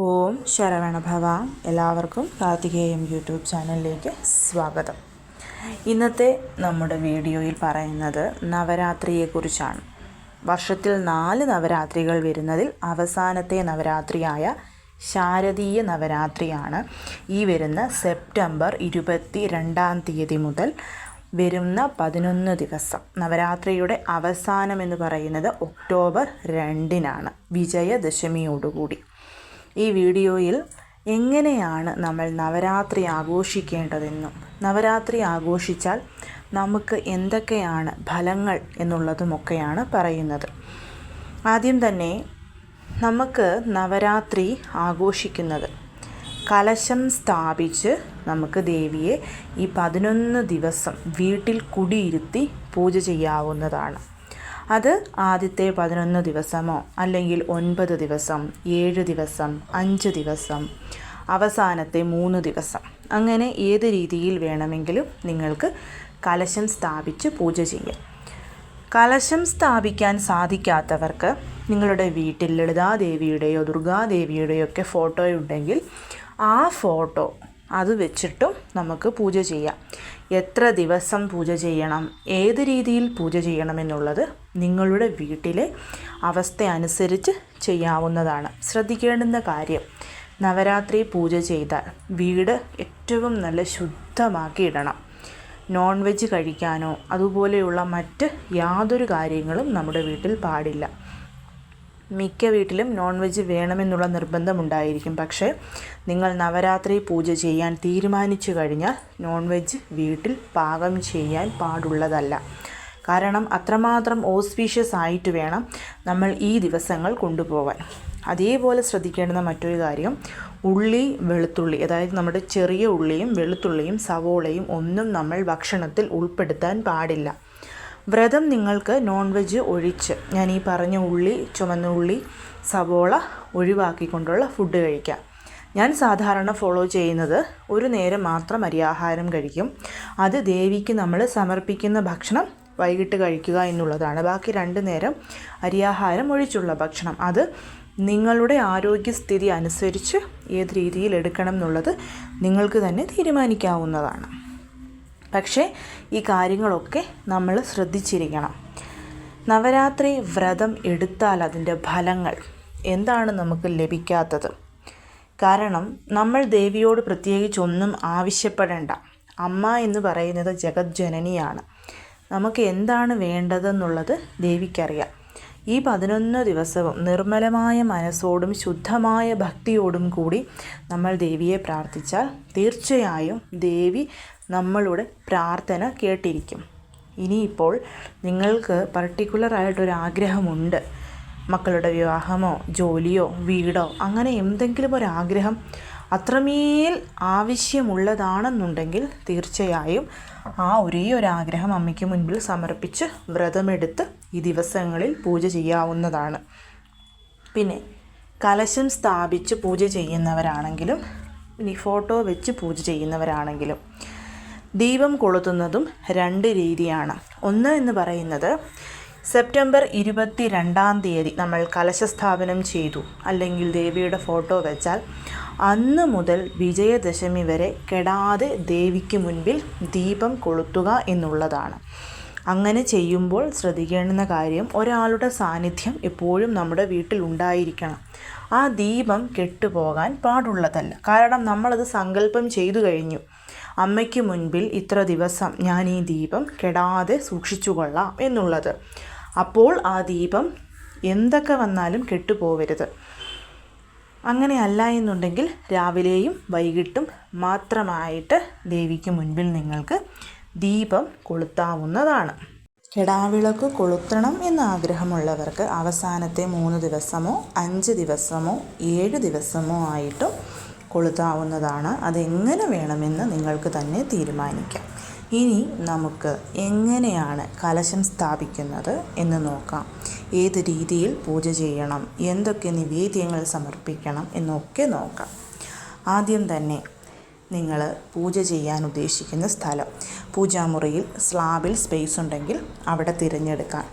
ഓം ശരവണഭവ. എല്ലാവർക്കും കാർത്തികേയം യൂട്യൂബ് ചാനലിലേക്ക് സ്വാഗതം. ഇന്നത്തെ നമ്മുടെ വീഡിയോയിൽ പറയുന്നത് നവരാത്രിയെക്കുറിച്ചാണ്. വർഷത്തിൽ 4 നവരാത്രികൾ വരുന്നതിൽ അവസാനത്തെ നവരാത്രിയായ ശാരദീയ നവരാത്രിയാണ് ഈ വരുന്ന സെപ്റ്റംബർ 22 മുതൽ വരുന്ന 11 ദിവസം. നവരാത്രിയുടെ അവസാനം എന്ന് പറയുന്നത് ഒക്ടോബർ 2 വിജയദശമിയോടുകൂടി. ഈ വീഡിയോയിൽ എങ്ങനെയാണ് നമ്മൾ നവരാത്രി ആഘോഷിക്കേണ്ടതെന്നും നവരാത്രി ആഘോഷിച്ചാൽ നമുക്ക് എന്തൊക്കെയാണ് ഫലങ്ങൾ എന്നുള്ളതുമൊക്കെയാണ് പറയുന്നത്. ആദ്യം തന്നെ നമുക്ക് നവരാത്രി ആഘോഷിക്കുന്നത് കലശം സ്ഥാപിച്ച് നമുക്ക് ദേവിയെ ഈ 11 ദിവസം വീട്ടിൽ കുടിയിരുത്തി പൂജ ചെയ്യാവുന്നതാണ്. അത് ആദ്യത്തെ 11 ദിവസമോ അല്ലെങ്കിൽ 9 ദിവസം, 7 ദിവസം, 5 ദിവസം, അവസാനത്തെ 3 ദിവസം, അങ്ങനെ ഏത് രീതിയിൽ വേണമെങ്കിലും നിങ്ങൾക്ക് കലശം സ്ഥാപിച്ച് പൂജ ചെയ്യാം. കലശം സ്ഥാപിക്കാൻ സാധിക്കാത്തവർക്ക് നിങ്ങളുടെ വീട്ടിൽ ലളിതാദേവിയുടെയോ ദുർഗാദേവിയുടെയോ ഒക്കെ ഫോട്ടോ ഉണ്ടെങ്കിൽ ആ ഫോട്ടോ അത് വെച്ചിട്ടും നമുക്ക് പൂജ ചെയ്യാം. എത്ര ദിവസം പൂജ ചെയ്യണം, ഏത് രീതിയിൽ പൂജ ചെയ്യണമെന്നുള്ളത് നിങ്ങളുടെ വീട്ടിലെ അവസ്ഥ അനുസരിച്ച് ചെയ്യാവുന്നതാണ്. ശ്രദ്ധിക്കേണ്ടുന്ന കാര്യം, നവരാത്രി പൂജ ചെയ്താൽ വീട് ഏറ്റവും നല്ല ശുദ്ധമാക്കി ഇടണം. നോൺ വെജ് കഴിക്കാനോ അതുപോലെയുള്ള മറ്റ് യാതൊരു കാര്യങ്ങളും നമ്മുടെ വീട്ടിൽ പാടില്ല. മിക്ക വീട്ടിലും നോൺ വെജ് വേണമെന്നുള്ള നിർബന്ധമുണ്ടായിരിക്കും. പക്ഷേ നിങ്ങൾ നവരാത്രി പൂജ ചെയ്യാൻ തീരുമാനിച്ചു കഴിഞ്ഞാൽ നോൺ വെജ് വീട്ടിൽ പാകം ചെയ്യാൻ പാടുള്ളതല്ല. കാരണം അത്രമാത്രം ഓസ്പീഷ്യസ് ആയിട്ട് വേണം നമ്മൾ ഈ ദിവസങ്ങൾ കൊണ്ടുപോകാൻ. അതേപോലെ ശ്രദ്ധിക്കേണ്ടുന്ന മറ്റൊരു കാര്യം, ഉള്ളി, വെളുത്തുള്ളി, അതായത് നമ്മുടെ ചെറിയ ഉള്ളിയും വെളുത്തുള്ളിയും സവോളയും ഒന്നും നമ്മൾ ഭക്ഷണത്തിൽ ഉൾപ്പെടുത്താൻ പാടില്ല. വ്രതം നിങ്ങൾക്ക് നോൺ വെജ് ഒഴിച്ച് ഞാൻ ഈ പറഞ്ഞ ഉള്ളി, ചുവന്ന ഉള്ളി, സവോള ഒഴിവാക്കിക്കൊണ്ടുള്ള ഫുഡ് കഴിക്കാം. ഞാൻ സാധാരണ ഫോളോ ചെയ്യുന്നത് ഒരു നേരം മാത്രം അരിയാഹാരം കഴിക്കും. അത് ദേവിക്ക് നമ്മൾ സമർപ്പിക്കുന്ന ഭക്ഷണം വൈകിട്ട് കഴിക്കുക എന്നുള്ളതാണ്. ബാക്കി 2 നേരം അരിയാഹാരം ഒഴിച്ചുള്ള ഭക്ഷണം. അത് നിങ്ങളുടെ ആരോഗ്യസ്ഥിതി അനുസരിച്ച് ഏത് രീതിയിൽ എടുക്കണം എന്നുള്ളത് നിങ്ങൾക്ക് തന്നെ തീരുമാനിക്കാവുന്നതാണ്. പക്ഷേ ഈ കാര്യങ്ങളൊക്കെ നമ്മൾ ശ്രദ്ധിച്ചിരിക്കണം. നവരാത്രി വ്രതം എടുത്താൽ അതിൻ്റെ ഫലങ്ങൾ എന്താണ് നമുക്ക് ലഭിക്കാത്തത്? കാരണം നമ്മൾ ദേവിയോട് പ്രത്യേകിച്ചൊന്നും ആവശ്യപ്പെടേണ്ട. അമ്മ എന്ന് പറയുന്നത് ജഗജ്ജനനിയാണ്. നമുക്ക് എന്താണ് വേണ്ടതെന്നുള്ളത് ദേവിക്കറിയാം. ഈ 11 ദിവസവും നിർമ്മലമായ മനസ്സോടും ശുദ്ധമായ ഭക്തിയോടും കൂടി നമ്മൾ ദേവിയെ പ്രാർത്ഥിച്ചാൽ തീർച്ചയായും ദേവി നമ്മളുടെ പ്രാർത്ഥന കേട്ടിരിക്കും. ഇനിയിപ്പോൾ നിങ്ങൾക്ക് പർട്ടിക്കുലറായിട്ടൊരാഗ്രഹമുണ്ട്, മക്കളുടെ വിവാഹമോ ജോലിയോ വീടോ അങ്ങനെ എന്തെങ്കിലും ഒരാഗ്രഹം അത്രമേൽ ആവശ്യമുള്ളതാണെന്നുണ്ടെങ്കിൽ തീർച്ചയായും ആ ഒരേ ഒരാഗ്രഹം അമ്മയ്ക്ക് മുൻപിൽ സമർപ്പിച്ച് വ്രതമെടുത്ത് ഈ ദിവസങ്ങളിൽ പൂജ ചെയ്യാവുന്നതാണ്. പിന്നെ കലശം സ്ഥാപിച്ച് പൂജ ചെയ്യുന്നവരാണെങ്കിലും ഇനി ഫോട്ടോ വെച്ച് പൂജ ചെയ്യുന്നവരാണെങ്കിലും ദീപം കൊളുത്തുന്നതും 2 രീതിയാണ്. ഒന്ന് എന്ന് പറയുന്നത് സെപ്റ്റംബർ 22 നമ്മൾ കലശസ്ഥാപനം ചെയ്തു അല്ലെങ്കിൽ ദേവിയുടെ ഫോട്ടോ വെച്ചാൽ അന്ന് മുതൽ വിജയദശമി വരെ കെടാതെ ദേവിക്ക് മുൻപിൽ ദീപം കൊളുത്തുക എന്നുള്ളതാണ്. അങ്ങനെ ചെയ്യുമ്പോൾ ശ്രദ്ധിക്കേണ്ടുന്ന കാര്യം, ഒരാളുടെ സാന്നിധ്യം എപ്പോഴും നമ്മുടെ വീട്ടിൽ ഉണ്ടായിരിക്കണം. ആ ദീപം കെട്ടുപോകാൻ പാടുള്ളതല്ല. കാരണം നമ്മളത് സങ്കല്പം ചെയ്തു കഴിഞ്ഞു, അമ്മയ്ക്ക് മുൻപിൽ ഇത്ര ദിവസം ഞാൻ ഈ ദീപം കെടാതെ സൂക്ഷിച്ചു കൊള്ളാം എന്നുള്ളത്. അപ്പോൾ ആ ദീപം എന്തൊക്കെ വന്നാലും കെട്ടുപോകരുത്. അങ്ങനെ അല്ല എന്നുണ്ടെങ്കിൽ രാവിലെയും വൈകിട്ടും മാത്രമായിട്ട് ദേവിക്ക് മുൻപിൽ നിങ്ങൾക്ക് ദീപം കൊളുത്താവുന്നതാണ്. കെടാവിളക്ക് കൊളുത്തണം എന്ന ആഗ്രഹമുള്ളവർക്ക് അവസാനത്തെ 3 ദിവസമോ 5 ദിവസമോ 7 ദിവസമോ ആയിട്ടും കൊളുത്താവുന്നതാണ്. അതെങ്ങനെ വേണമെന്ന് നിങ്ങൾക്ക് തന്നെ തീരുമാനിക്കാം. ഇനി നമുക്ക് എങ്ങനെയാണ് കലശം സ്ഥാപിക്കുന്നത് എന്ന് നോക്കാം. ഏത് രീതിയിൽ പൂജ ചെയ്യണം, എന്തൊക്കെ നിവേദ്യങ്ങൾ സമർപ്പിക്കണം എന്നൊക്കെ നോക്കാം. ആദ്യം തന്നെ നിങ്ങൾ പൂജ ചെയ്യാൻ ഉദ്ദേശിക്കുന്ന സ്ഥലം, പൂജാമുറിയിൽ സ്ലാബിൽ സ്പേസ് ഉണ്ടെങ്കിൽ അവിടെ തിരഞ്ഞെടുക്കാം.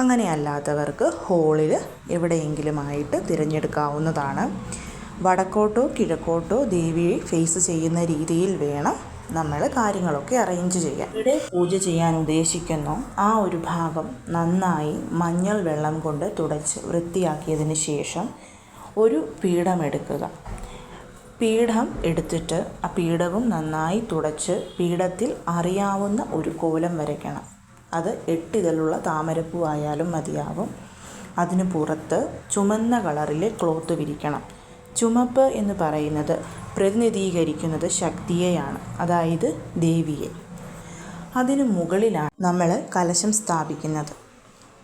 അങ്ങനെയല്ലാത്തവർക്ക് ഹോളിൽ എവിടെയെങ്കിലുമായിട്ട് തിരഞ്ഞെടുക്കാവുന്നതാണ്. വടക്കോട്ടോ കിഴക്കോട്ടോ ദേവിയെ ഫേസ് ചെയ്യുന്ന രീതിയിൽ വേണം നമ്മൾ കാര്യങ്ങളൊക്കെ അറേഞ്ച് ചെയ്യാൻ. ഇവിടെ പൂജ ചെയ്യാൻ ഉദ്ദേശിക്കുന്നു ആ ഒരു ഭാഗം നന്നായി മഞ്ഞൾ വെള്ളം കൊണ്ട് തുടച്ച് വൃത്തിയാക്കിയതിന് ശേഷം ഒരു പീഠം എടുക്കുക. പീഠം എടുത്തിട്ട് ആ പീഠവും നന്നായി തുടച്ച് പീഠത്തിൽ അറിയാവുന്ന ഒരു കോലം വരയ്ക്കണം. അത് 8 ഇതളുള്ള താമരപ്പൂ ആയാലും മതിയാകും. അതിന് പുറത്ത് ചുമന്ന കളറിലെ ക്ലോത്ത് വിരിക്കണം. ചുമപ്പ് എന്ന് പറയുന്നത് പ്രതിനിധീകരിക്കുന്നത് ശക്തിയെയാണ്, അതായത് ദേവിയെ. അതിന് മുകളിലാണ് നമ്മൾ കലശം സ്ഥാപിക്കുന്നത്.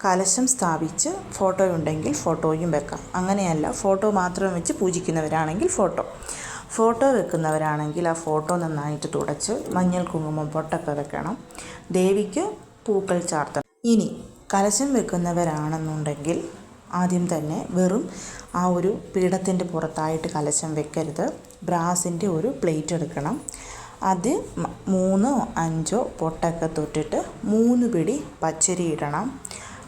കലശം സ്ഥാപിച്ച് ഫോട്ടോ ഉണ്ടെങ്കിൽ ഫോട്ടോയും വെക്കാം. അങ്ങനെയല്ല, ഫോട്ടോ മാത്രം വെച്ച് പൂജിക്കുന്നവരാണെങ്കിൽ ഫോട്ടോ വെക്കുന്നവരാണെങ്കിൽ ആ ഫോട്ടോ നന്നായിട്ട് തുടച്ച് മഞ്ഞൾ കുങ്കുമം പൊട്ടൊക്കെ വെക്കണം. ദേവിക്ക് പൂക്കൾ ചാർത്തണം. ഇനി കലശം വെക്കുന്നവരാണെന്നുണ്ടെങ്കിൽ ആദ്യം തന്നെ വെറും ആ ഒരു പീഠത്തിൻ്റെ പുറത്തായിട്ട് കലശം വെക്കരുത്. ബ്രാസിൻ്റെ ഒരു പ്ലേറ്റ് എടുക്കണം. അത് 3 or 5 പൊട്ടൊക്കെ തൊട്ടിട്ട് 3 പിടി പച്ചരി ഇടണം.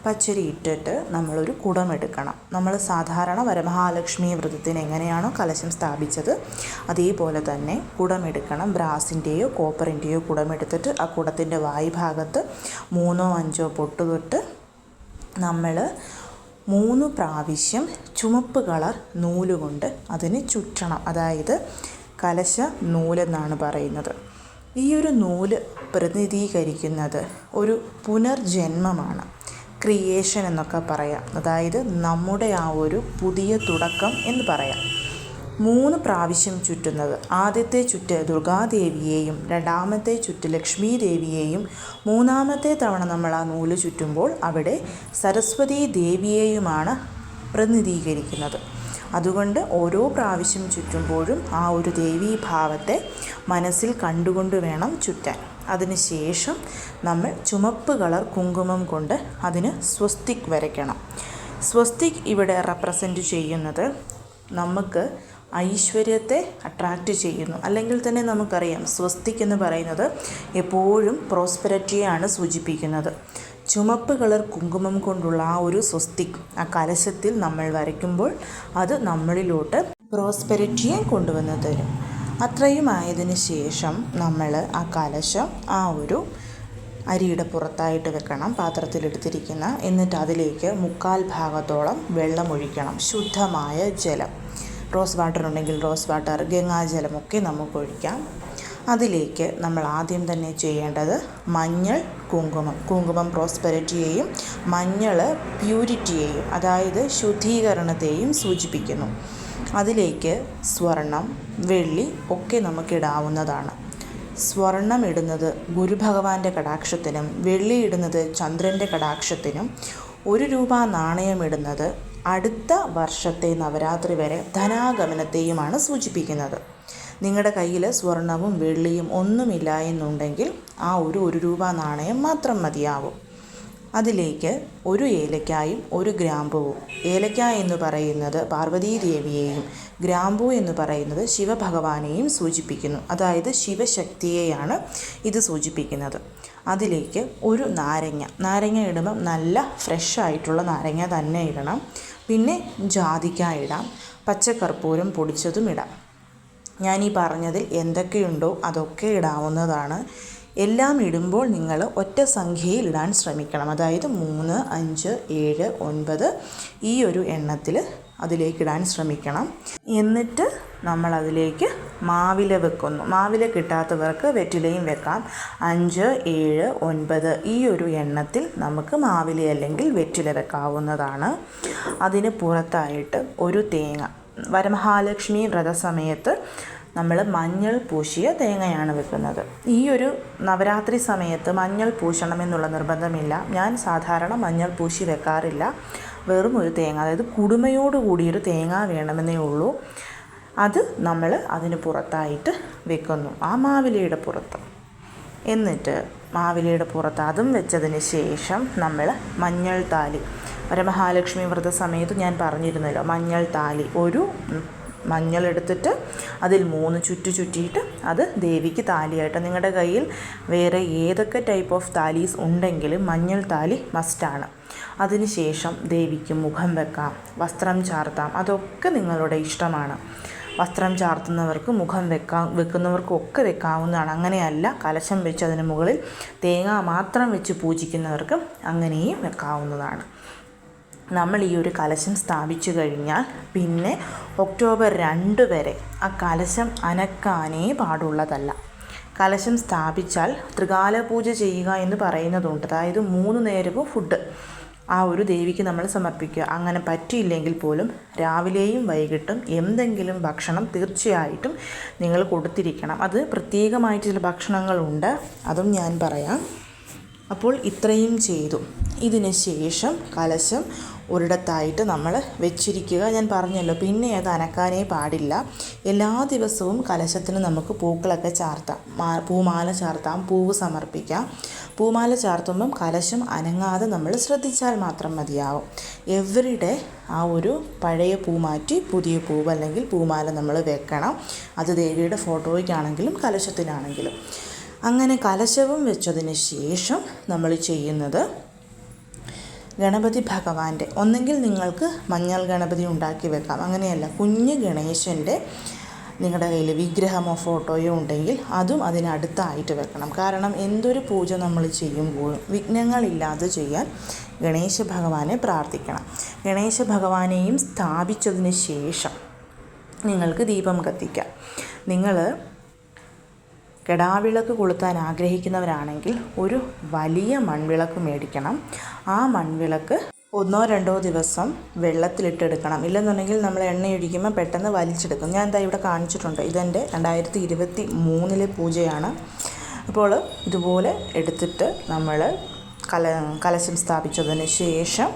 പച്ചരി ഇട്ടിട്ട് നമ്മളൊരു കുടമെടുക്കണം. നമ്മൾ സാധാരണ വരമഹാലക്ഷ്മി വ്രതത്തിന് എങ്ങനെയാണോ കലശം സ്ഥാപിച്ചത് അതേപോലെ തന്നെ കുടമെടുക്കണം. ബ്രാസിൻ്റെയോ കോപ്പറിൻ്റെയോ കുടമെടുത്തിട്ട് ആ കുടത്തിൻ്റെ വായ്ഭാഗത്ത് 3 or 5 പൊട്ട് തൊട്ട് നമ്മൾ 3 പ്രാവശ്യം ചുമപ്പ് കളർ നൂലുകൊണ്ട് അതിന് ചുറ്റണം. അതായത് കലശ നൂലെന്നാണ് പറയുന്നത്. ഈ ഒരു നൂല് പ്രതിനിധീകരിക്കുന്നത് ഒരു പുനർജന്മമാണ്, ക്രിയേഷൻ എന്നൊക്കെ പറയാം. അതായത് നമ്മുടെ ആ ഒരു പുതിയ തുടക്കം എന്ന് പറയാം. 3 പ്രാവശ്യം ചുറ്റുന്നത്, ആദ്യത്തെ ചുറ്റ് ദുർഗാദേവിയെയും രണ്ടാമത്തെ ചുറ്റ് ലക്ഷ്മി ദേവിയെയും 3-ാമത്തെ തവണ നമ്മൾ ആ നൂല് ചുറ്റുമ്പോൾ അവിടെ സരസ്വതി ദേവിയെയുമാണ് പ്രതിനിധീകരിക്കുന്നത്. അതുകൊണ്ട് ഓരോ പ്രാവശ്യം ചുറ്റുമ്പോഴും ആ ഒരു ദേവീഭാവത്തെ മനസ്സിൽ കണ്ടുകൊണ്ട് വേണം ചുറ്റാൻ. അതിനുശേഷം നമ്മൾ ചുമപ്പ് കളർ കുങ്കുമം കൊണ്ട് അതിന് സ്വസ്തിക് വരയ്ക്കണം. സ്വസ്തിക് ഇവിടെ റെപ്രസെൻ്റ് ചെയ്യുന്നത് നമുക്ക് ഐശ്വര്യത്തെ അട്രാക്റ്റ് ചെയ്യുന്നു. അല്ലെങ്കിൽ തന്നെ നമുക്കറിയാം സ്വസ്തിക് എന്ന് പറയുന്നത് എപ്പോഴും പ്രോസ്പെരിറ്റിയെയാണ് സൂചിപ്പിക്കുന്നത്. ചുമപ്പ് കളർ കുങ്കുമം കൊണ്ടുള്ള ആ ഒരു സ്വസ്തിക് ആ കലശത്തിൽ നമ്മൾ വരയ്ക്കുമ്പോൾ അത് നമ്മളിലോട്ട് പ്രോസ്പെരിറ്റിയെ കൊണ്ടുവന്ന് തരും. അത്രയും ആയതിനു ശേഷം നമ്മൾ ആ കലശം ആ ഒരു അരിയുടെ പുറത്തായിട്ട് വെക്കണം, പാത്രത്തിലെടുത്തിരിക്കുന്ന. എന്നിട്ട് അതിലേക്ക് 1/4 ഭാഗത്തോളം വെള്ളം ഒഴിക്കണം, ശുദ്ധമായ ജലം. റോസ് വാട്ടർ ഉണ്ടെങ്കിൽ റോസ് വാട്ടർ, ഗംഗാജലമൊക്കെ നമുക്ക് ഒഴിക്കാം. അതിലേക്ക് നമ്മൾ ആദ്യം തന്നെ ചെയ്യേണ്ടത് മഞ്ഞൾ കുങ്കുമം പ്രോസ്പെരിറ്റിയെയും മഞ്ഞൾ പ്യൂരിറ്റിയെയും, അതായത് ശുദ്ധീകരണത്തെയും സൂചിപ്പിക്കുന്നു. അതിലേക്ക് സ്വർണം, വെള്ളി ഒക്കെ നമുക്കിടാവുന്നതാണ്. സ്വർണം ഇടുന്നത് ഗുരുഭഗവാന്റെ കടാക്ഷത്തിനും വെള്ളി ഇടുന്നത് ചന്ദ്രൻ്റെ കടാക്ഷത്തിനും 1 രൂപ നാണയം ഇടുന്നത് അടുത്ത വർഷത്തെ നവരാത്രി വരെ ധനാഗമനത്തെയുമാണ് സൂചിപ്പിക്കുന്നത്. നിങ്ങളുടെ കയ്യിൽ സ്വർണവും വെള്ളിയും ഒന്നുമില്ല എന്നുണ്ടെങ്കിൽ ആ 1 രൂപ നാണയം മാത്രം മതിയാവും. അതിലേക്ക് 1 ഏലക്കായും 1 ഗ്രാമ്പുവും. ഏലക്ക എന്ന് പറയുന്നത് പാർവതീദേവിയെയും ഗ്രാമ്പൂ എന്ന് പറയുന്നത് ശിവഭഗവാനെയും സൂചിപ്പിക്കുന്നു. അതായത് ശിവശക്തിയെയാണ് ഇത് സൂചിപ്പിക്കുന്നത്. അതിലേക്ക് 1 നാരങ്ങ ഇടുമ്പം നല്ല ഫ്രഷ് ആയിട്ടുള്ള നാരങ്ങ തന്നെ ഇടണം. പിന്നെ ജാതിക്ക ഇടാം, പച്ചക്കർപ്പൂരം പൊടിച്ചതും ഇടാം. ഞാനീ പറഞ്ഞതിൽ എന്തൊക്കെയുണ്ടോ അതൊക്കെ ഇടാവുന്നതാണ്. എല്ലാം ഇടുമ്പോൾ നിങ്ങൾ ഒറ്റ സംഖ്യയിൽ ഇടാൻ ശ്രമിക്കണം. അതായത് 3, 5, 7, 9 ഈ ഒരു എണ്ണത്തിൽ അതിലേക്കിടാൻ ശ്രമിക്കണം. എന്നിട്ട് നമ്മൾ അതിലേക്ക് മാവില വെക്കുന്നു. മാവില കിട്ടാത്തവർക്ക് വെറ്റിലയും വെക്കാം. 5, 7, 9 ഈ ഒരു എണ്ണത്തിൽ നമുക്ക് മാവില അല്ലെങ്കിൽ വെറ്റില വെക്കാവുന്നതാണ്. അതിന് പുറത്തായിട്ട് 1 തേങ്ങ. വരമഹാലക്ഷ്മി വ്രതസമയത്ത് നമ്മൾ മഞ്ഞൾ പൂശിയ തേങ്ങയാണ് വെക്കുന്നത്. ഈ ഒരു നവരാത്രി സമയത്ത് മഞ്ഞൾ പൂശണമെന്നുള്ള നിർബന്ധമില്ല. ഞാൻ സാധാരണ മഞ്ഞൾ പൂശി വെക്കാറില്ല. വെറും 1 തേങ്ങ, അതായത് കുടുമയോടുകൂടിയൊരു തേങ്ങ വേണമെന്നേ ഉള്ളൂ. അത് നമ്മൾ അതിന് പുറത്തായിട്ട് വെക്കുന്നു, ആ മാവിലയുടെ പുറത്ത്. എന്നിട്ട് മാവിലയുടെ പുറത്ത് അതും വെച്ചതിന് ശേഷം നമ്മൾ മഞ്ഞൾ താലി, വരമഹാലക്ഷ്മി വ്രത സമയത്ത് ഞാൻ പറഞ്ഞിരുന്നല്ലോ, മഞ്ഞൾ താലി, ഒരു മഞ്ഞൾ എടുത്തിട്ട് അതിൽ 3 ചുറ്റ് ചുറ്റിയിട്ട് അത് ദേവിക്ക് താലിയായിട്ട്. നിങ്ങളുടെ കയ്യിൽ വേറെ ഏതൊക്കെ ടൈപ്പ് ഓഫ് താലീസ് ഉണ്ടെങ്കിലും മഞ്ഞൾ താലി മസ്റ്റാണ്. അതിനുശേഷം ദേവിക്ക് മുഖം വെക്കാം, വസ്ത്രം ചാർത്താം, അതൊക്കെ നിങ്ങളുടെ ഇഷ്ടമാണ്. വസ്ത്രം ചാർത്തുന്നവർക്ക്, മുഖം വെക്കുന്നവർക്കും ഒക്കെ വെക്കാവുന്നതാണ്. അങ്ങനെയല്ല, കലശം വെച്ച് അതിന് മുകളിൽ തേങ്ങ മാത്രം വെച്ച് പൂജിക്കുന്നവർക്ക് അങ്ങനെയും വെക്കാവുന്നതാണ്. നമ്മൾ ഈ ഒരു കലശം സ്ഥാപിച്ചു കഴിഞ്ഞാൽ പിന്നെ ഒക്ടോബർ 2 വരെ ആ കലശം അനക്കാനേ പാടുള്ളതല്ല. കലശം സ്ഥാപിച്ചാൽ ത്രികാല പൂജ ചെയ്യുക എന്ന് പറയുന്നതുണ്ട്. അതായത് 3 നേരവും ഫുഡ് ആ ഒരു ദേവിക്ക് നമ്മൾ സമർപ്പിക്കുക. അങ്ങനെ പറ്റിയില്ലെങ്കിൽ പോലും രാവിലെയും വൈകിട്ടും എന്തെങ്കിലും ഭക്ഷണം തീർച്ചയായിട്ടും നിങ്ങൾ കൊടുത്തിരിക്കണം. അത് പ്രത്യേകമായിട്ട് ചില ഭക്ഷണങ്ങളുണ്ട്, അതും ഞാൻ പറയാം. അപ്പോൾ ഇത്രയും ചെയ്തു. ഇതിന് ശേഷം കലശം ഒരിടത്തായിട്ട് നമ്മൾ വെച്ചിരിക്കുക. ഞാൻ പറഞ്ഞല്ലോ, പിന്നെ അത് അനക്കാനേ പാടില്ല. എല്ലാ ദിവസവും കലശത്തിന് നമുക്ക് പൂക്കളൊക്കെ ചാർത്താം, പൂമാല ചാർത്താം, പൂവ് സമർപ്പിക്കാം. പൂമാല ചാർത്തുമ്പം കലശം അനങ്ങാതെ നമ്മൾ ശ്രദ്ധിച്ചാൽ മാത്രം മതിയാവും. എവരിഡേ ആ ഒരു പഴയ പൂ മാറ്റി പുതിയ പൂവ് അല്ലെങ്കിൽ പൂമാല നമ്മൾ വെക്കണം. അത് ദേവിയുടെ ഫോട്ടോയ്ക്കാണെങ്കിലും കലശത്തിനാണെങ്കിലും. അങ്ങനെ കലശവും വെച്ചതിന് ശേഷം നമ്മൾ ചെയ്യുന്നത് ഗണപതി ഭഗവാന്റെ, ഒന്നെങ്കിൽ നിങ്ങൾക്ക് മഞ്ഞൾ ഗണപതി ഉണ്ടാക്കി വെക്കാം. അങ്ങനെയല്ല, കുഞ്ഞ് ഗണേശൻ്റെ നിങ്ങളുടെ കയ്യിൽ വിഗ്രഹമോ ഫോട്ടോയോ ഉണ്ടെങ്കിൽ അതും അതിനടുത്തായിട്ട് വെക്കണം. കാരണം എന്തൊരു പൂജ നമ്മൾ ചെയ്യുമ്പോഴും വിഘ്നങ്ങളില്ലാതെ ചെയ്യാൻ ഗണേശ ഭഗവാനെ പ്രാർത്ഥിക്കണം. ഗണേശ ഭഗവാനെയും സ്ഥാപിച്ചതിന് ശേഷം നിങ്ങൾക്ക് ദീപം കത്തിക്കാം. നിങ്ങൾ കെടാവിളക്ക് കൊളുത്താൻ ആഗ്രഹിക്കുന്നവരാണെങ്കിൽ ഒരു വലിയ മൺവിളക്ക് മേടിക്കണം. ആ മൺവിളക്ക് 1-2 ദിവസം വെള്ളത്തിലിട്ടെടുക്കണം. ഇല്ലെന്നുണ്ടെങ്കിൽ നമ്മൾ എണ്ണയൊഴിക്കുമ്പോൾ പെട്ടെന്ന് വലിച്ചെടുക്കും. ഞാൻ എന്താ ഇവിടെ കാണിച്ചിട്ടുണ്ട്. ഇതെൻ്റെ 2023 പൂജയാണ്. അപ്പോൾ ഇതുപോലെ എടുത്തിട്ട് നമ്മൾ കലശം സ്ഥാപിച്ചതിന് ശേഷം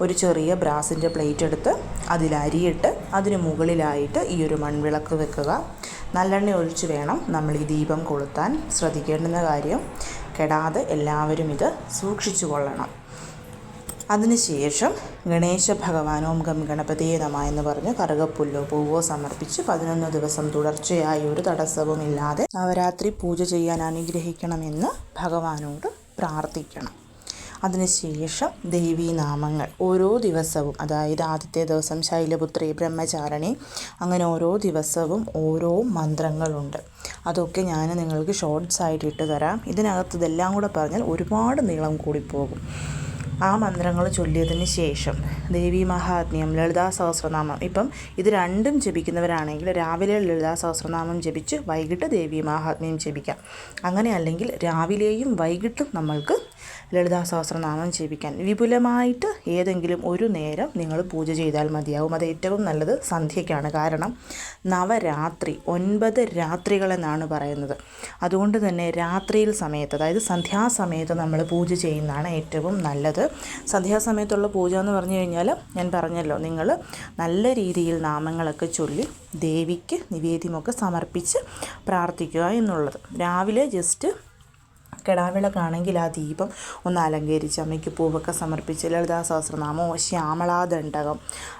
ഒരു ചെറിയ ബ്രാസിൻ്റെ പ്ലേറ്റ് എടുത്ത് അതിൽ അരിയിട്ട് അതിന് മുകളിലായിട്ട് ഈ ഒരു മൺവിളക്ക് വെക്കുക. നല്ലെണ്ണ ഒഴിച്ച് വേണം നമ്മൾ ഈ ദീപം കൊളുത്താൻ. ശ്രദ്ധിക്കേണ്ടുന്ന കാര്യം, കെടാതെ എല്ലാവരും ഇത് സൂക്ഷിച്ചു കൊള്ളണം. അതിനുശേഷം ഗണേശ ഭഗവാൻ ഓം ഗം ഗണപതിയെ നമഃ എന്ന് പറഞ്ഞ് കറുകപ്പുല്ലോ പൂവോ സമർപ്പിച്ച് 11 ദിവസം തുടർച്ചയായി ഒരു തടസ്സവുമില്ലാതെ നവരാത്രി പൂജ ചെയ്യാൻ അനുഗ്രഹിക്കണമെന്ന് ഭഗവാനോട് പ്രാർത്ഥിക്കണം. അതിനുശേഷം ദേവീനാമങ്ങൾ ഓരോ ദിവസവും, അതായത് ആദ്യത്തെ ദിവസം ശൈലപുത്രി, ബ്രഹ്മചാരിണി, അങ്ങനെ ഓരോ ദിവസവും ഓരോ മന്ത്രങ്ങളുണ്ട്. അതൊക്കെ ഞാൻ നിങ്ങൾക്ക് ഷോർട്സ് ആയിട്ട് ഇട്ട് തരാം. ഇതിനകത്ത് ഇതെല്ലാം കൂടെ പറഞ്ഞാൽ ഒരുപാട് നീളം കൂടിപ്പോകും. ആ മന്ത്രങ്ങൾ ചൊല്ലിയതിന് ശേഷം ദേവീ മഹാത്മ്യം, ലളിതാ സഹസ്രനാമം, ഇപ്പം ഇത് രണ്ടും ജപിക്കുന്നവരാണെങ്കിൽ രാവിലെ ലളിതാ സഹസ്രനാമം ജപിച്ച് വൈകിട്ട് ദേവീ മഹാത്മ്യം ജപിക്കാം. അങ്ങനെ അല്ലെങ്കിൽ രാവിലെയും വൈകിട്ടും നമ്മൾക്ക് ലളിതാ സഹസ്രനാമം ജപിക്കാൻ വിപുലമായിട്ട് ഏതെങ്കിലും ഒരു നേരം നിങ്ങൾ പൂജ ചെയ്താൽ മതിയാവും. അത് ഏറ്റവും നല്ലത് സന്ധ്യയ്ക്കാണ്. കാരണം നവരാത്രി 9 രാത്രികളെന്നാണ് പറയുന്നത്. അതുകൊണ്ട് തന്നെ രാത്രിയിൽ സമയത്ത്, അതായത് സന്ധ്യാസമയത്ത് നമ്മൾ പൂജ ചെയ്യുന്നതാണ് ഏറ്റവും നല്ലത്. സന്ധ്യാസമയത്തുള്ള പൂജ എന്ന് പറഞ്ഞു കഴിഞ്ഞാൽ ഞാൻ പറഞ്ഞല്ലോ, നിങ്ങൾ നല്ല രീതിയിൽ നാമങ്ങളൊക്കെ ചൊല്ലി ദേവിക്ക് നിവേദ്യമൊക്കെ സമർപ്പിച്ച് പ്രാർത്ഥിക്കുക എന്നുള്ളത്. രാവിലെ ജസ്റ്റ് കെടാവിളക്കാണെങ്കിൽ ആ ദീപം ഒന്ന് അലങ്കരിച്ച് അമ്മയ്ക്ക് പൂവൊക്കെ സമർപ്പിച്ച് ലളിതാ സഹസ്രനാമോ ശ്യാമളാദണ്ഡകം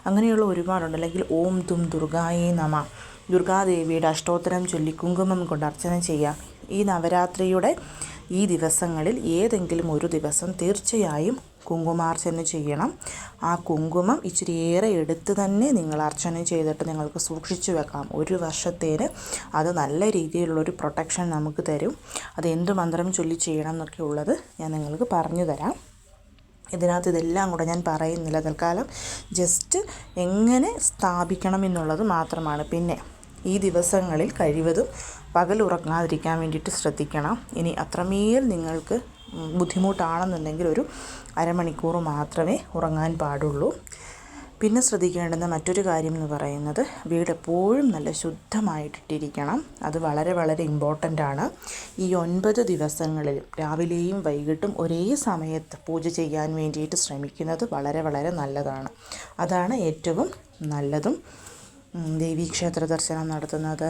അങ്ങനെയുള്ള ഒരുപാടുണ്ട്. അല്ലെങ്കിൽ ഓം തും ദുർഗായേ നമഃ, ദുർഗാദേവിയുടെ അഷ്ടോത്തരം ചൊല്ലി കുങ്കുമം കൊണ്ട് അർച്ചന ചെയ്യാം. ഈ നവരാത്രിയുടെ ഈ ദിവസങ്ങളിൽ ഏതെങ്കിലും ഒരു ദിവസം തീർച്ചയായും കുങ്കുമാർച്ചന ചെയ്യണം. ആ കുങ്കുമം ഇച്ചിരിയേറെ എടുത്ത് തന്നെ നിങ്ങൾ അർച്ചന ചെയ്തിട്ട് നിങ്ങൾക്ക് സൂക്ഷിച്ചു വെക്കാം. 1 വർഷത്തേന് അത് നല്ല രീതിയിലുള്ളൊരു പ്രൊട്ടക്ഷൻ നമുക്ക് തരും. അത് എന്ത് മന്ത്രം ചൊല്ലി ചെയ്യണം എന്നൊക്കെ ഉള്ളത് ഞാൻ നിങ്ങൾക്ക് പറഞ്ഞു തരാം. ഇതിനകത്ത് ഇതെല്ലാം കൂടെ ഞാൻ പറയുന്നില്ല. തൽക്കാലം ജസ്റ്റ് എങ്ങനെ സ്ഥാപിക്കണം എന്നുള്ളത് മാത്രമാണ്. പിന്നെ ഈ ദിവസങ്ങളിൽ കഴിവതും പകൽ ഉറങ്ങാതിരിക്കാൻ വേണ്ടിയിട്ട് ശ്രദ്ധിക്കണം. ഇനി അത്രമേൽ നിങ്ങൾക്ക് ബുദ്ധിമുട്ടാണെന്നുണ്ടെങ്കിൽ ഒരു അരമണിക്കൂർ മാത്രമേ ഉറങ്ങാൻ പാടുള്ളൂ. പിന്നെ ശ്രദ്ധിക്കേണ്ടുന്ന മറ്റൊരു കാര്യം എന്ന് പറയുന്നത്, വീട് എപ്പോഴും നല്ല ശുദ്ധമായിട്ടിരിക്കണം. അത് വളരെ വളരെ ഇമ്പോർട്ടൻ്റ് ആണ്. ഈ 9 ദിവസങ്ങളിലും രാവിലെയും വൈകിട്ടും ഒരേ സമയത്ത് പൂജ ചെയ്യാൻ വേണ്ടിയിട്ട് ശ്രമിക്കുന്നത് വളരെ വളരെ നല്ലതാണ്. അതാണ് ഏറ്റവും നല്ലതും. ദേവീക്ഷേത്ര ദർശനം നടത്തുന്നത്,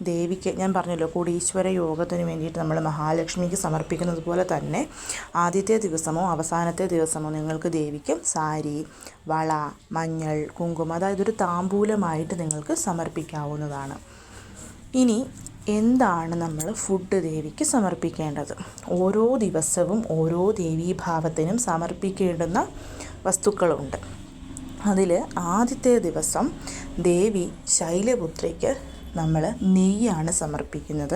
ദേവിക്ക് ഞാൻ പറഞ്ഞല്ലോ കോടീശ്വര യോഗത്തിന് വേണ്ടിയിട്ട് നമ്മൾ മഹാലക്ഷ്മിക്ക് സമർപ്പിക്കുന്നത് പോലെ തന്നെ ആദ്യത്തെ ദിവസമോ അവസാനത്തെ ദിവസമോ നിങ്ങൾക്ക് ദേവിക്ക് സാരി, വള, മഞ്ഞൾ, കുങ്കുമം, അതായത് ഒരു താമ്പൂലമായിട്ട് നിങ്ങൾക്ക് സമർപ്പിക്കാവുന്നതാണ്. ഇനി എന്താണ് നമ്മൾ ഫുഡ് ദേവിക്ക് സമർപ്പിക്കേണ്ടത്? ഓരോ ദിവസവും ഓരോ ദേവീഭാവത്തിനും സമർപ്പിക്കേണ്ടുന്ന വസ്തുക്കളുണ്ട്. അതിൽ ആദ്യത്തെ ദിവസം ദേവി ശൈലപുത്രിക്ക് നമ്മൾ നെയ്യാണ് സമർപ്പിക്കുന്നത്.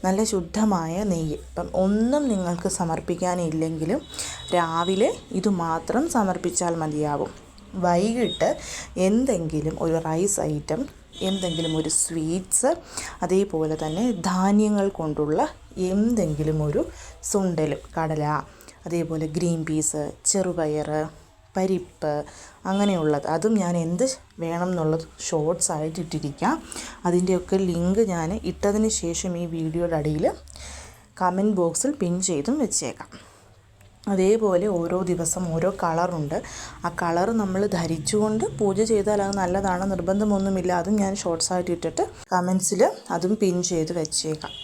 നല്ല ശുദ്ധമായ നെയ്യ്. ഇപ്പം ഒന്നും നിങ്ങൾക്ക് സമർപ്പിക്കാനില്ലെങ്കിലും രാവിലെ ഇതുമാത്രം സമർപ്പിച്ചാൽ മതിയാവും. വൈകിട്ട് എന്തെങ്കിലും ഒരു റൈസ് ഐറ്റം, എന്തെങ്കിലും ഒരു സ്വീറ്റ്സ്, അതേപോലെ തന്നെ ധാന്യങ്ങൾ കൊണ്ടുള്ള എന്തെങ്കിലും ഒരു സുണ്ടലും, കടല, അതേപോലെ ഗ്രീൻ പീസ്, ചെറുപയർ, പരിപ്പ്, അങ്ങനെയുള്ളത്. അതും ഞാൻ എന്ത് വേണം എന്നുള്ളത് ഷോർട്സ് ആയിട്ട് ഇട്ടിരിക്കാം. അതിൻ്റെയൊക്കെ ലിങ്ക് ഞാൻ ഇട്ടതിന് ശേഷം ഈ വീഡിയോയുടെ അടിയിൽ കമൻറ്റ് ബോക്സിൽ പിൻ ചെയ്തും വെച്ചേക്കാം. അതേപോലെ ഓരോ ദിവസം ഓരോ കളറുണ്ട്. ആ കളർ നമ്മൾ ധരിച്ചുകൊണ്ട് പൂജ ചെയ്താൽ അത് നല്ലതാണ്, നിർബന്ധമൊന്നുമില്ല. അതും ഞാൻ ഷോർട്സ് ആയിട്ട് ഇട്ടിട്ട് കമൻസിൽ അതും പിൻ ചെയ്ത് വെച്ചേക്കാം.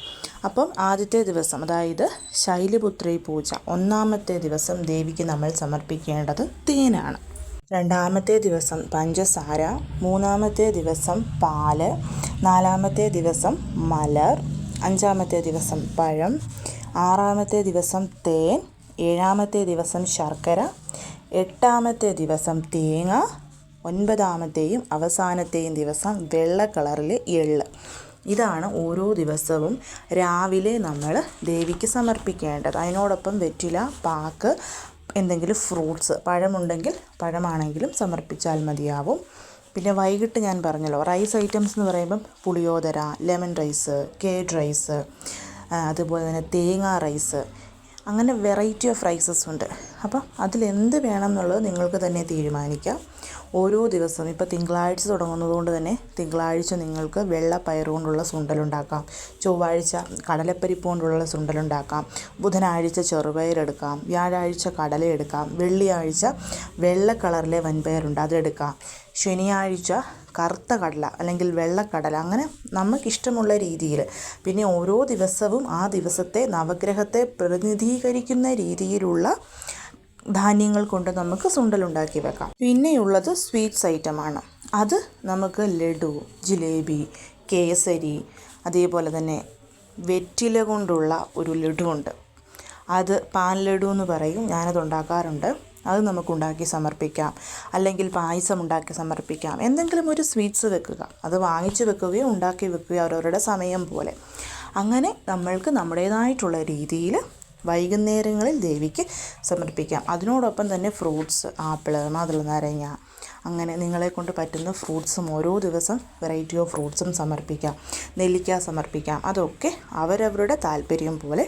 അപ്പം ആദ്യത്തെ ദിവസം, അതായത് ശൈലപുത്രി പൂജ, ഒന്നാമത്തെ ദിവസം ദേവിക്ക് നമ്മൾ സമർപ്പിക്കേണ്ടത് തേനാണ്. രണ്ടാമത്തെ ദിവസം പഞ്ചസാര, മൂന്നാമത്തെ ദിവസം പാല്, നാലാമത്തെ ദിവസം മലർ, അഞ്ചാമത്തെ ദിവസം പഴം, ആറാമത്തെ ദിവസം തേൻ, ഏഴാമത്തെ ദിവസം ശർക്കര, എട്ടാമത്തെ ദിവസം തേങ്ങ, ഒൻപതാമത്തെയും അവസാനത്തെയും ദിവസം വെള്ള കളറിലെ എള്ള്. ഇതാണ് ഓരോ ദിവസവും രാവിലെ നമ്മൾ ദേവിക്ക് സമർപ്പിക്കേണ്ടത്. അതിനോടൊപ്പം വെറ്റില, പാക്ക്, എന്തെങ്കിലും ഫ്രൂട്ട്സ്, പഴമുണ്ടെങ്കിൽ പഴമാണെങ്കിലും സമർപ്പിച്ചാൽ മതിയാവും. പിന്നെ വൈകിട്ട് ഞാൻ പറഞ്ഞല്ലോ, റൈസ് ഐറ്റംസ് എന്ന് പറയുമ്പം പുളിയോദര, ലെമൺ റൈസ്, കേഡ് റൈസ്, അതുപോലെ തന്നെ തേങ്ങ റൈസ്, അങ്ങനെ വെറൈറ്റി ഓഫ് റൈസസ് ഉണ്ട്. അപ്പം അതിലെന്ത് വേണം എന്നുള്ളത് നിങ്ങൾക്ക് തന്നെ തീരുമാനിക്കാം. ഓരോ ദിവസവും ഇപ്പോൾ തിങ്കളാഴ്ച തുടങ്ങുന്നത് കൊണ്ട് തന്നെ തിങ്കളാഴ്ച നിങ്ങൾക്ക് വെള്ളപ്പയർ കൊണ്ടുള്ള സുണ്ടലുണ്ടാക്കാം, ചൊവ്വാഴ്ച കടലപ്പരിപ്പ് കൊണ്ടുള്ള സുണ്ടലുണ്ടാക്കാം, ബുധനാഴ്ച ചെറുപയറെടുക്കാം, വ്യാഴാഴ്ച കടല എടുക്കാം, വെള്ളിയാഴ്ച വെള്ള കളറിലെ വൻപയറുണ്ട് അതെടുക്കാം, ശനിയാഴ്ച കറുത്ത കടല അല്ലെങ്കിൽ വെള്ളക്കടല, അങ്ങനെ നമുക്കിഷ്ടമുള്ള രീതിയിൽ. പിന്നെ ഓരോ ദിവസവും ആ ദിവസത്തെ നവഗ്രഹത്തെ പ്രതിനിധീകരിക്കുന്ന രീതിയിലുള്ള ധാന്യങ്ങൾ കൊണ്ട് നമുക്ക് സുണ്ടലുണ്ടാക്കി വെക്കാം. പിന്നെയുള്ളത് സ്വീറ്റ്സ് ഐറ്റമാണ്. അത് നമുക്ക് ലഡു, ജിലേബി, കേസരി, അതേപോലെ തന്നെ വെറ്റില കൊണ്ടുള്ള ഒരു ലഡു ഉണ്ട്. അത് പാൻ ലഡു എന്ന് പറയും. ഞാനത് ഉണ്ടാക്കാറുണ്ട്. അത് നമുക്കുണ്ടാക്കി സമർപ്പിക്കാം. അല്ലെങ്കിൽ പായസം ഉണ്ടാക്കി സമർപ്പിക്കാം. എന്തെങ്കിലും ഒരു സ്വീറ്റ്സ് വെക്കുക, അത് വാങ്ങിച്ച് വെക്കുകയോ ഉണ്ടാക്കി വെക്കുകയോ അവരവരുടെ സമയം പോലെ. അങ്ങനെ നമ്മൾക്ക് നമ്മുടേതായിട്ടുള്ള രീതിയിൽ വൈകുന്നേരങ്ങളിൽ ദേവിക്ക് സമർപ്പിക്കാം. അതിനോടൊപ്പം തന്നെ ഫ്രൂട്ട്സ്, ആപ്പിള്, മാതള നാരങ്ങ, അങ്ങനെ നിങ്ങളെക്കൊണ്ട് പറ്റുന്ന ഫ്രൂട്ട്സും ഓരോ ദിവസം വെറൈറ്റി ഓഫ് ഫ്രൂട്ട്സും സമർപ്പിക്കാം. നെല്ലിക്ക സമർപ്പിക്കാം. അതൊക്കെ അവരവരുടെ താല്പര്യം പോലെ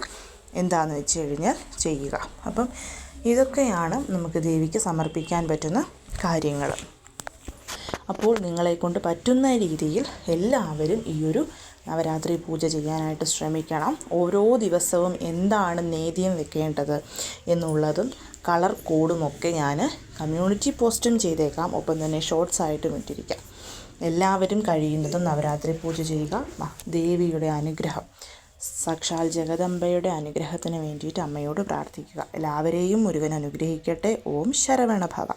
എന്താണെന്ന് വെച്ച് കഴിഞ്ഞാൽ ചെയ്യുക. അപ്പം ഇതൊക്കെയാണ് നമുക്ക് ദേവിക്ക് സമർപ്പിക്കാൻ പറ്റുന്ന കാര്യങ്ങൾ. അപ്പോൾ നിങ്ങളെക്കൊണ്ട് പറ്റുന്ന രീതിയിൽ എല്ലാവരും ഈയൊരു നവരാത്രി പൂജ ചെയ്യാനായിട്ട് ശ്രമിക്കണം. ഓരോ ദിവസവും എന്താണ് നേദ്യം വെക്കേണ്ടത് എന്നുള്ളതും കളർ കോഡുമൊക്കെ ഞാൻ കമ്മ്യൂണിറ്റി പോസ്റ്റും ചെയ്തേക്കാം. ഒപ്പം തന്നെ ഷോർട്സ് ആയിട്ടും ഇട്ടിരിക്കാം. എല്ലാവരും കഴിയുന്നതും നവരാത്രി പൂജ ചെയ്യുക. ദേവിയുടെ അനുഗ്രഹം, സാക്ഷാൽ ജഗദംബയുടെ അനുഗ്രഹത്തിന് വേണ്ടിയിട്ട് അമ്മയോട് പ്രാർത്ഥിക്കുക. എല്ലാവരെയും മുരുകൻ അനുഗ്രഹിക്കട്ടെ. ഓം ശരവണഭവ.